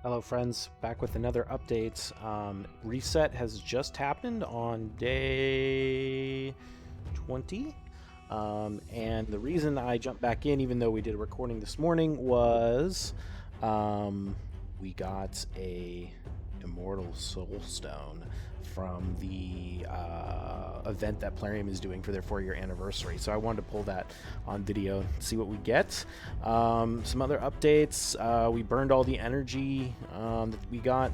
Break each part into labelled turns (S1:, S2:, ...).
S1: Hello friends, back with another update. Reset has just happened on day 20. And the reason I jumped back in, even though we did a recording this morning, was we got a Immortal Soulstone from the event that Plarium is doing for their 4-year anniversary. So I wanted to pull that on video, see what we get. Some other updates. We burned all the energy that we got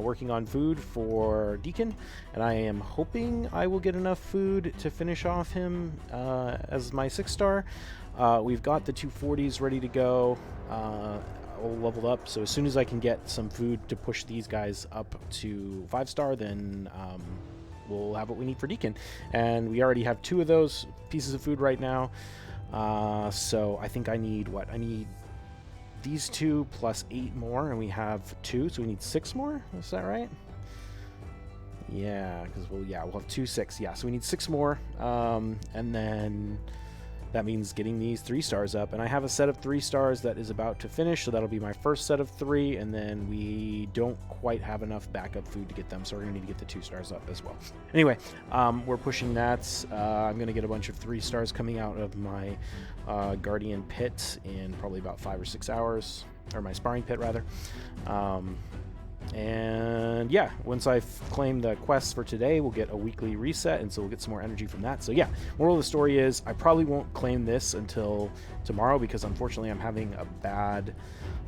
S1: working on food for Deacon, and I am hoping I will get enough food to finish off him as my 6-star. We've got the 240s ready to go. All leveled up, so as soon as I can get some food to push these guys up to 5-star, then we'll have what we need for Deacon. And we already have 2 of those pieces of food right now, so I think I need I need these 2 plus 8 more, and we have 2, so we need 6 more. Is that right? Yeah, because we'll have 2 6. Yeah, so we need 6 more, and then that means getting these 3 stars up, and I have a set of 3 stars that is about to finish, so that'll be my first set of 3, and then we don't quite have enough backup food to get them, so we're gonna need to get the 2 stars up as well. Anyway, we're pushing that. I'm gonna get a bunch of 3 stars coming out of my Guardian pit in probably about 5 or 6 hours, or my sparring pit rather. And yeah, once I've claimed the quests for today, we'll get a weekly reset, and so we'll get some more energy from that. So yeah, moral of the story is I probably won't claim this until tomorrow, because unfortunately I'm having a bad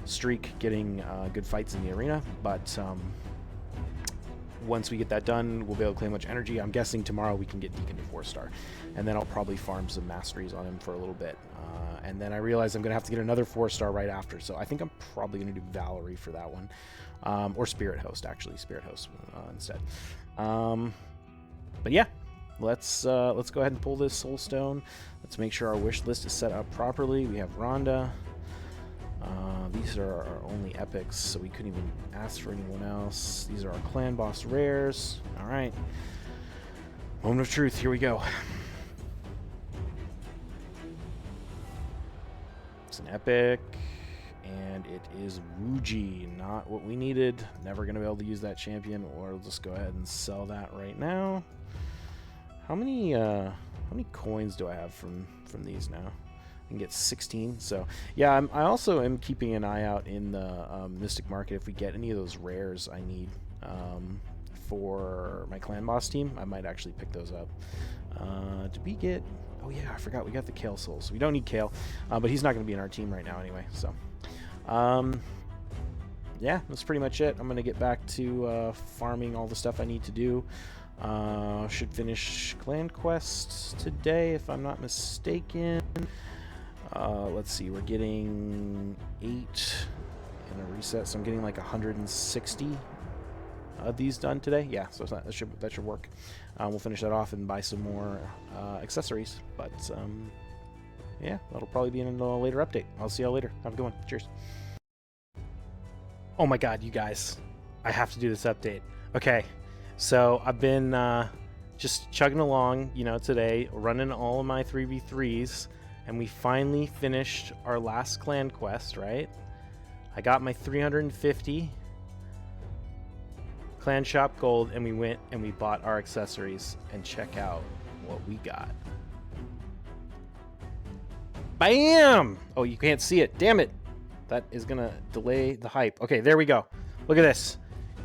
S1: streak getting good fights in the arena. But once we get that done, we'll be able to claim much energy. I'm guessing tomorrow we can get Deacon to 4-star, and then I'll probably farm some masteries on him for a little bit. And then I realize I'm going to have to get another 4-star right after, so I think I'm probably going to do Valerie for that one. Or Spirit Host, actually. Spirit Host instead. But yeah, let's go ahead and pull this Soulstone. Let's make sure our wish list is set up properly. We have Rhonda. These are our only epics, so we couldn't even ask for anyone else. These are our clan boss rares. All right. Moment of truth. Here we go. It's an epic. And it is Wuji, not what we needed. Never going to be able to use that champion, or we'll just go ahead and sell that right now. How many coins do I have from these now? I can get 16. So yeah, I also am keeping an eye out in the Mystic Market. If we get any of those rares I need for my clan boss team, I might actually pick those up. Did we get... Oh yeah, I forgot we got the Kale Soul, so we don't need Kale, but he's not going to be in our team right now anyway, so... yeah, that's pretty much it. I'm gonna get back to farming all the stuff I need to do. Should finish clan quests today, if I'm not mistaken. Let's see, we're getting 8 in a reset, so I'm getting like 160 of these done today. Yeah, so it's not, that should work. We'll finish that off and buy some more accessories, but yeah, that'll probably be in a later update. I'll see y'all later. Have a good one. Cheers. Oh my god, you guys. I have to do this update. Okay, so I've been just chugging along, you know, today, running all of my 3v3s, and we finally finished our last clan quest, right? I got my 350 clan shop gold, and we went and we bought our accessories, and check out what we got. Bam! Oh, you can't see it. Damn it. That is going to delay the hype. Okay, there we go. Look at this.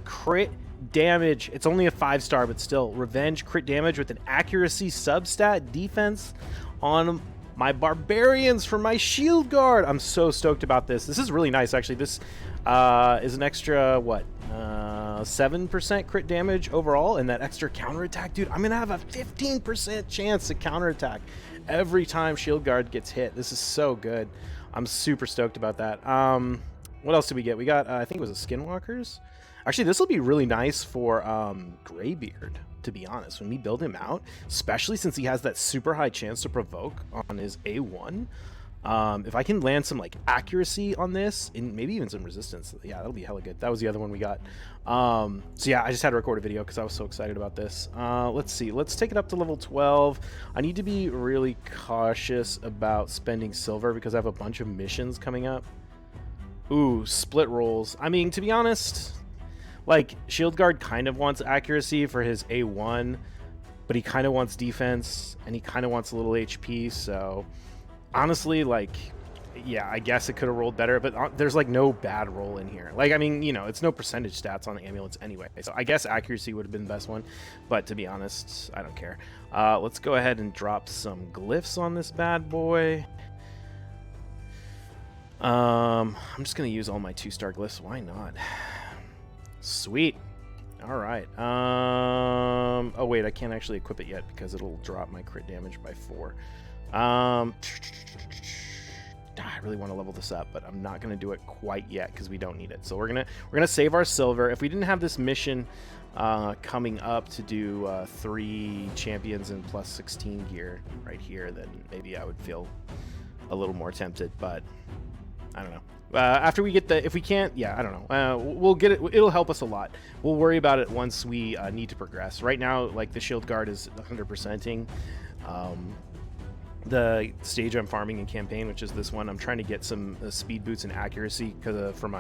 S1: Crit damage. It's only a 5-star, but still. Revenge crit damage with an accuracy substat defense on my barbarians for my shield guard. I'm so stoked about this. This is really nice, actually. This is an extra, what? 7% crit damage overall, and that extra counterattack. Dude, I'm going to have a 15% chance to counterattack every time shield guard gets hit. This is so good. I'm super stoked about that. What else did we get? We got, I think it was a Skinwalkers. Actually, this will be really nice for Greybeard, to be honest. When we build him out, especially since he has that super high chance to provoke on his A1. If I can land some like accuracy on this, and maybe even some resistance, yeah, that'll be hella good. That was the other one we got. So yeah, I just had to record a video because I was so excited about this. Let's see, let's take it up to level 12. I need to be really cautious about spending silver because I have a bunch of missions coming up. Ooh, split rolls. I mean, to be honest, like, Shield Guard kind of wants accuracy for his A1, but he kind of wants defense, and he kind of wants a little HP, so honestly, like, yeah, I guess it could have rolled better, but there's, like, no bad roll in here. Like, I mean, you know, it's no percentage stats on the amulets anyway, so I guess accuracy would have been the best one, but to be honest, I don't care. Let's go ahead and drop some glyphs on this bad boy. I'm just going to use all my 2-star glyphs. Why not? Sweet. All right. Oh, wait, I can't actually equip it yet because it'll drop my crit damage by 4. I really want to level this up, but I'm not going to do it quite yet because we don't need it. So we're gonna save our silver. If we didn't have this mission coming up to do 3 champions and plus 16 gear right here, then maybe I would feel a little more tempted, but I don't know. After we get if we can't, yeah, I don't know. We'll get it. It'll help us a lot. We'll worry about it once we need to progress. Right now, like, the shield guard is 100%ing. The stage I'm farming in campaign, which is this one, I'm trying to get some speed boots and accuracy for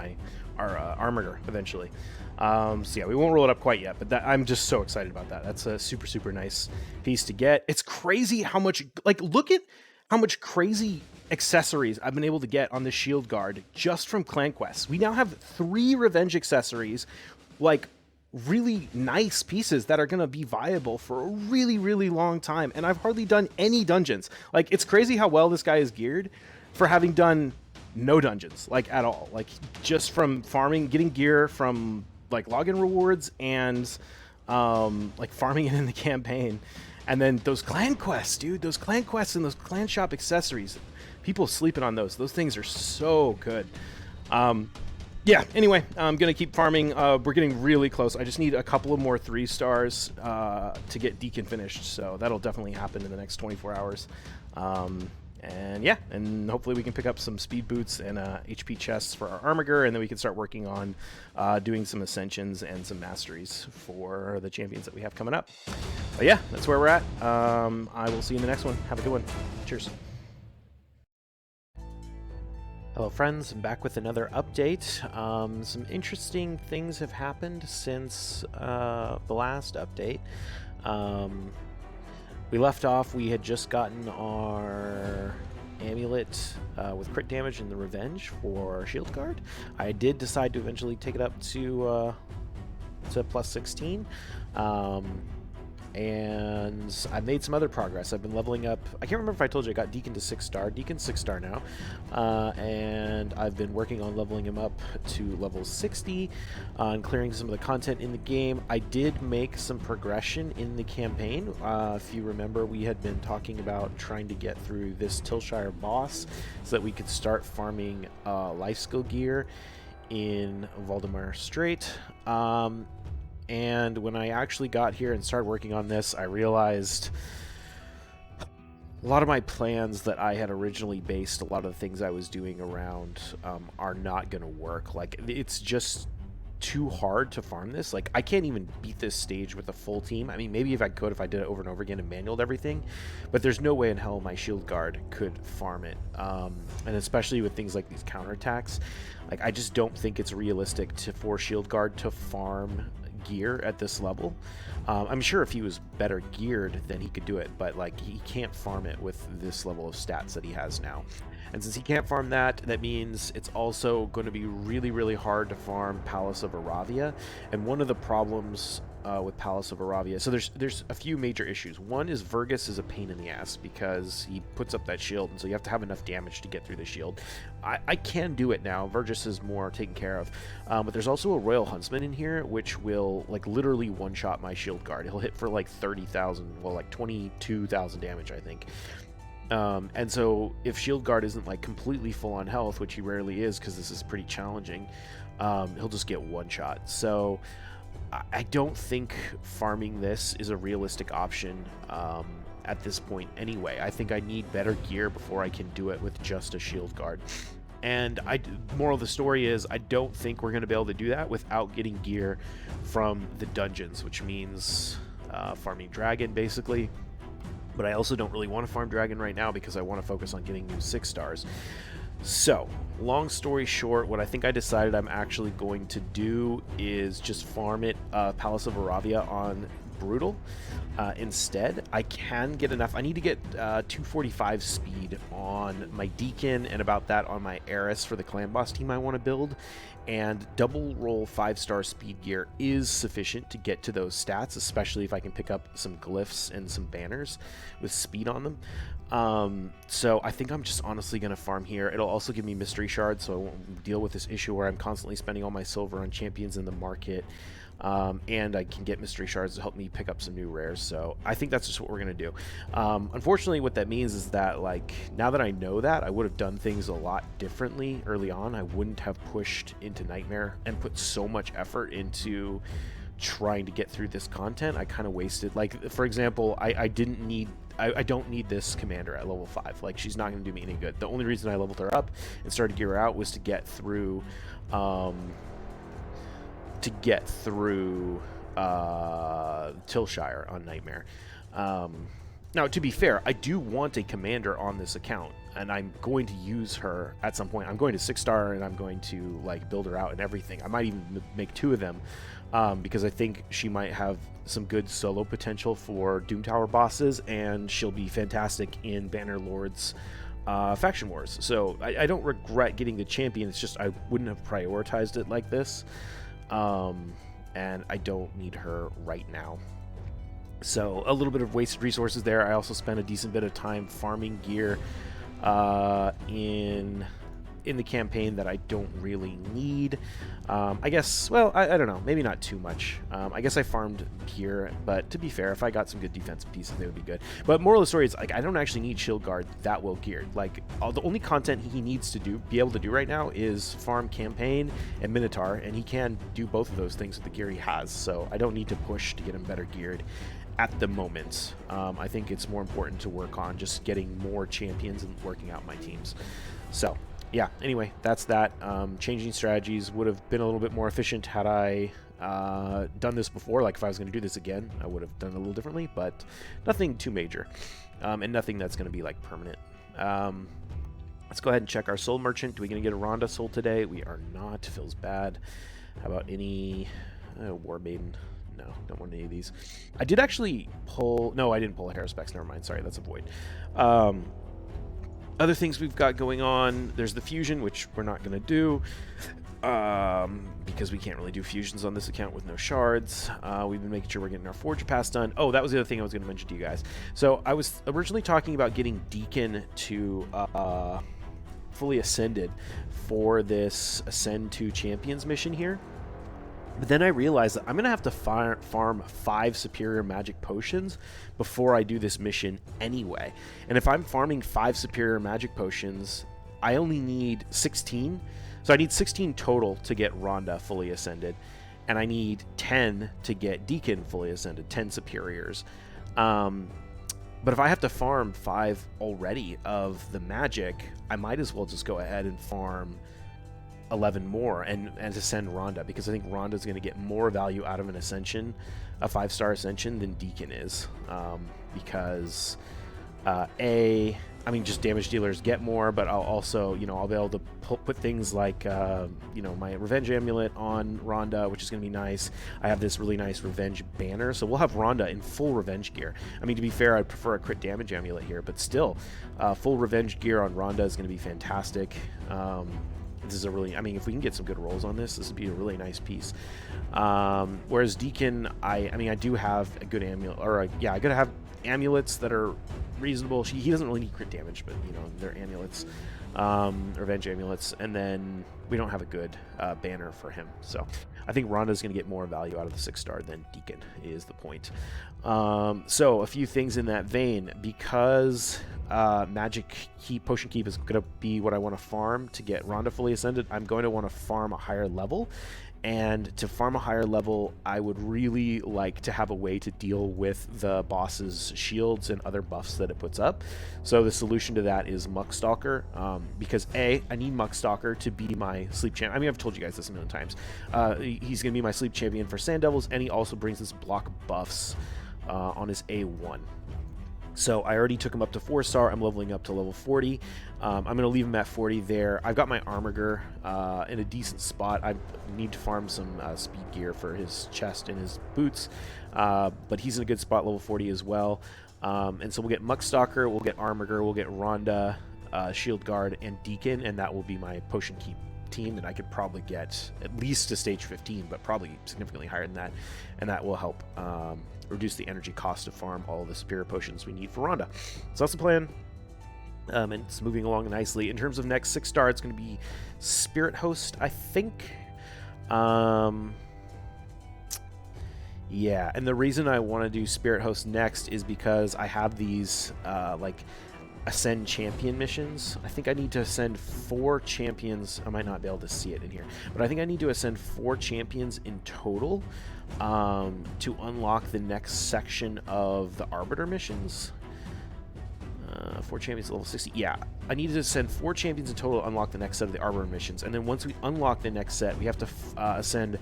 S1: our armor eventually. So yeah, we won't roll it up quite yet, but I'm just so excited about that. That's a super, super nice piece to get. It's crazy how much, like, look at how much crazy accessories I've been able to get on the shield guard just from clan quests. We now have 3 revenge accessories, like, really nice pieces that are going to be viable for a really, really long time, and I've hardly done any dungeons. Like, it's crazy how well this guy is geared for having done no dungeons, like, at all. Like, just from farming, getting gear from, like, login rewards and like, farming it in the campaign. And then those clan quests, dude, those clan quests and those clan shop accessories, people sleeping on those things are so good. Yeah, anyway, I'm going to keep farming. We're getting really close. I just need a couple of more 3 stars to get Deacon finished, so that'll definitely happen in the next 24 hours. And yeah, and hopefully we can pick up some speed boots and HP chests for our armor, and then we can start working on doing some ascensions and some masteries for the champions that we have coming up. But yeah, that's where we're at. I will see you in the next one. Have a good one. Cheers. Hello friends, I'm back with another update. Some interesting things have happened since the last update. We left off, we had just gotten our amulet with crit damage and the revenge for shield guard. I did decide to eventually take it up to plus 16. And I made some other progress. I've been leveling up. I can't remember if I told you I got Deacon to 6-star. Deacon's 6-star now. And I've been working on leveling him up to level 60 and clearing some of the content in the game. I did make some progression in the campaign. If you remember, we had been talking about trying to get through this Tilshire boss so that we could start farming life skill gear in Valdemar Strait. And when I actually got here and started working on this, I realized a lot of my plans that I had originally based a lot of the things I was doing around are not going to work. Like, it's just too hard to farm this. Like, I can't even beat this stage with a full team. I mean, maybe if I could, if I did it over and over again and manualed everything, but there's no way in hell my shield guard could farm it. And especially with things like these counterattacks, like, I just don't think it's realistic for shield guard to farm gear at this level. I'm sure if he was better geared, then he could do it, but, like, he can't farm it with this level of stats that he has now. And since he can't farm that, that means it's also going to be really, really hard to farm Palace of Aravia. And one of the problems with Palace of Aravia, so there's a few major issues. One is Vergus is a pain in the ass because he puts up that shield, and so you have to have enough damage to get through the shield. I can do it now. Vergus is more taken care of. But there's also a Royal Huntsman in here, which will, like, literally one-shot my shield guard. He'll hit for, like, 30,000, well, like 22,000 damage, I think. And so if shield guard isn't, like, completely full on health, which he rarely is because this is pretty challenging, he'll just get one shot. So I don't think farming this is a realistic option at this point anyway. I think I need better gear before I can do it with just a shield guard. And moral of the story is, I don't think we're going to be able to do that without getting gear from the dungeons, which means farming dragon, basically. But I also don't really want to farm dragon right now because I want to focus on getting new 6 stars. So, long story short, what I think I decided I'm actually going to do is just farm it Palace of Aravia on Brutal instead. I can get enough. I need to get 245 speed on my Deacon and about that on my Eris for the Clan Boss team I want to build. And double roll 5-star speed gear is sufficient to get to those stats, especially if I can pick up some glyphs and some banners with speed on them. So I think I'm just honestly going to farm here. It'll also give me mystery shards, so I won't deal with this issue where I'm constantly spending all my silver on champions in the market. And I can get mystery shards to help me pick up some new rares, so I think that's just what we're going to do. Unfortunately, what that means is that, like, now that I know that, I would have done things a lot differently early on. I wouldn't have pushed into Nightmare and put so much effort into trying to get through this content. I kind of wasted, like, for example, I don't need this commander at level 5. Like, she's not going to do me any good. The only reason I leveled her up and started to gear her out was to get through Tilshire on Nightmare. Now, to be fair, I do want a commander on this account, and I'm going to use her at some point. I'm going to 6-star, and I'm going to, like, build her out and everything. I might even make 2 of them, because I think she might have some good solo potential for Doom Tower bosses, and she'll be fantastic in Banner Lord's Faction Wars. So I don't regret getting the champion. It's just I wouldn't have prioritized it like this. And I don't need her right now. So a little bit of wasted resources there. I also spent a decent bit of time farming gear in the campaign that I don't really need. I guess, well, I don't know, maybe not too much. I guess I farmed gear, but to be fair, if I got some good defensive pieces, they would be good. But moral of the story is, like, I don't actually need Shield Guard that well geared. Like, the only content he needs to be able to do right now is farm Campaign and Minotaur, and he can do both of those things with the gear he has, so I don't need to push to get him better geared at the moment. I think it's more important to work on just getting more champions and working out my teams. So yeah, anyway, that's that. Changing strategies would have been a little bit more efficient had I done this before. Like, if I was going to do this again, I would have done it a little differently, but nothing too major, and nothing that's going to be, like, permanent. Let's go ahead and check our soul merchant. Do we going to get a Rhonda soul today? We are not. Feels bad. How about any War Maiden? No, don't want any of these. I did actually pull... No, I didn't pull a Haruspex. Never mind. Sorry, that's a void. Other things we've got going on, there's the fusion, which we're not going to do because we can't really do fusions on this account with no shards. We've been making sure we're getting our Forge Pass done. Oh, that was the other thing I was going to mention to you guys. So I was originally talking about getting Deacon to fully ascended for this Ascend to Champions mission here. But then I realized that I'm going to have to farm 5 superior magic potions before I do this mission anyway. And if I'm farming 5 superior magic potions, I only need 16. So I need 16 total to get Rhonda fully ascended. And I need 10 to get Deacon fully ascended, 10 superiors. But if I have to farm 5 already of the magic, I might as well just go ahead and farm 11 more and ascend Rhonda, because I think Rhonda's going to get more value out of an ascension, a 5-star ascension, than Deacon is, because I mean, just damage dealers get more, but I'll also, you know, I'll be able to put things like, you know, my Revenge Amulet on Rhonda, which is going to be nice. I have this really nice Revenge banner, so we'll have Rhonda in full Revenge gear. I mean, to be fair, I'd prefer a crit damage amulet here, but still, full Revenge gear on Rhonda is going to be fantastic. This is a really, I mean, if we can get some good rolls on this, this would be a really nice piece. Whereas Deacon, I mean, I do have a good amulet, or yeah, I gotta have amulets that are reasonable. He doesn't really need crit damage, but, you know, they're amulets, Revenge amulets, and then we don't have a good banner for him. So I think Rhonda's going to get more value out of the 6-star than Deacon is the point. So a few things in that vein, because magic keep, potion keep is going to be what I want to farm to get Rhonda fully ascended. I'm going to want to farm a higher level, and to farm a higher level, I would really like to have a way to deal with the boss's shields and other buffs that it puts up. So the solution to that is Muckstalker, because I need Muckstalker to be my sleep champion. I mean, I've told you guys this a million times. He's going to be my sleep champion for Sand Devils, and he also brings this block buffs on his A1. So I already took him up to 4-star. I'm leveling up to level 40. I'm going to leave him at 40 there. I've got my Armiger in a decent spot. I need to farm some speed gear for his chest and his boots, but he's in a good spot, level 40 as well. And so we'll get Muckstalker, we'll get Armiger, we'll get Rhonda, Shield Guard, and Deacon, and that will be my Potion Keep team that I could probably get at least to stage 15, but probably significantly higher than that, and that will help reduce the energy cost to farm all the Spirit Potions we need for Rhonda. So that's the plan, and it's moving along nicely. In terms of next 6-star, it's going to be Spirit Host, I think. Yeah, and the reason I want to do Spirit Host next is because I have these like Ascend Champion missions. I think I need to ascend 4 champions. I might not be able to see it in here, but I think I need to ascend 4 champions in total to unlock the next section of the Arbiter missions. 4 champions level 60. Yeah, I need to ascend 4 champions in total to unlock the next set of the Arbiter missions. And then once we unlock the next set, we have to ascend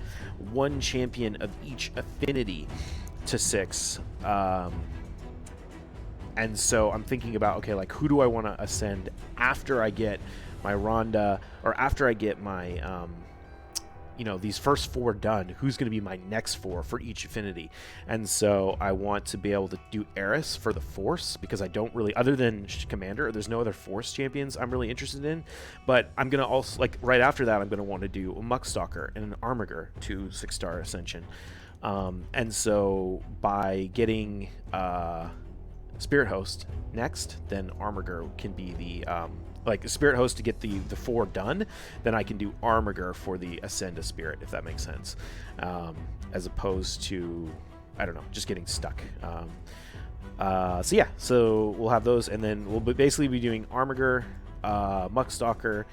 S1: 1 champion of each affinity to 6. And so I'm thinking about, okay, like, who do I want to ascend after I get my Rhonda, or after I get my, you know, these first 4 done? Who's going to be my next 4 for each affinity? And so I want to be able to do Eris for the Force, because I don't really, other than Commander, there's no other Force champions I'm really interested in. But I'm going to also, like, right after that, I'm going to want to do a Muckstalker and an Armiger to 6-star Ascension. And so by getting Spirit Host next, then Armiger can be the like Spirit Host to get the 4 done, then I can do Armiger for the Ascend a Spirit, if that makes sense, as opposed to, I don't know, just getting stuck. So yeah, so we'll have those, and then we'll basically be doing Armiger, Muckstalker,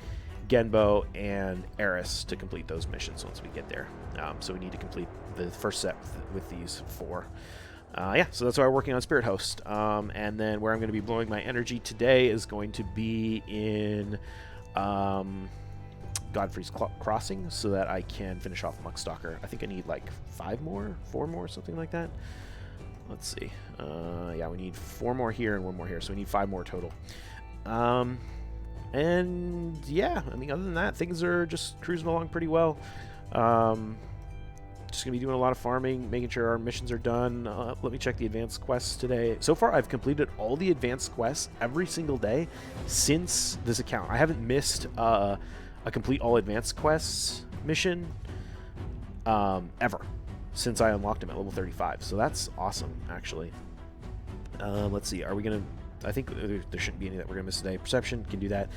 S1: Genbo, and Eris to complete those missions once we get there. So we need to complete the first set with these 4. Yeah, so that's why we're working on Spirit Host. And then where I'm going to be blowing my energy today is going to be in Godfrey's Crossing, so that I can finish off Muckstalker. I think I need like 5 more, 4 more, something like that. Let's see. Yeah, we need 4 more here and 1 more here, so we need 5 more total. And yeah, I mean, other than that, things are just cruising along pretty well. Just gonna be doing a lot of farming, making sure our missions are done. Let me check the advanced quests today. So far, I've completed all the advanced quests every single day since this account. I haven't missed a complete all advanced quests mission ever since I unlocked him at level 35. So that's awesome, actually. Let's see. Are we gonna? I think there shouldn't be any that we're gonna miss today. Perception can do that.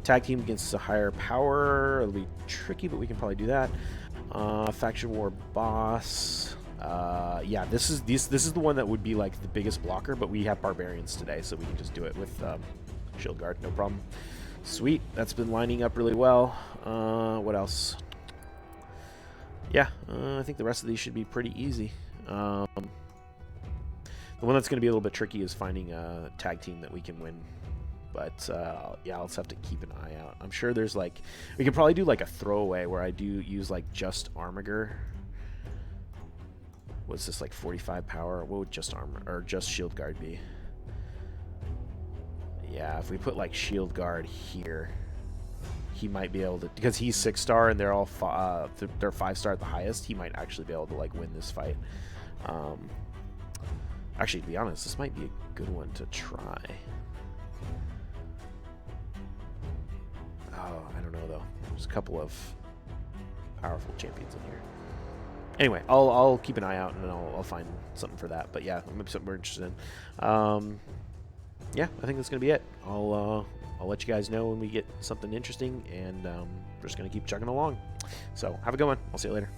S1: Tag team against a higher power. It'll be tricky, but we can probably do that. Faction War boss. Yeah, this is the one that would be like the biggest blocker, but we have barbarians today, so we can just do it with Shield Guard, no problem. Sweet, that's been lining up really well. What else? Yeah, I think the rest of these should be pretty easy. The one that's going to be a little bit tricky is finding a tag team that we can win. But yeah, I'll just have to keep an eye out. I'm sure there's like, we could probably do like a throwaway where I do use like just Armiger. What's this, like 45 power? What would just armor or just Shield Guard be? Yeah, if we put like Shield Guard here, he might be able to, because he's 6-star and they're all they're 5-star at the highest. He might actually be able to like win this fight. Actually, to be honest, this might be a good one to try. Oh, I don't know though. There's a couple of powerful champions in here. Anyway, I'll keep an eye out and I'll find something for that. But yeah, maybe something we're interested in. Yeah, I think that's gonna be it. I'll let you guys know when we get something interesting, and we're just gonna keep chugging along. So have a good one. I'll see you later.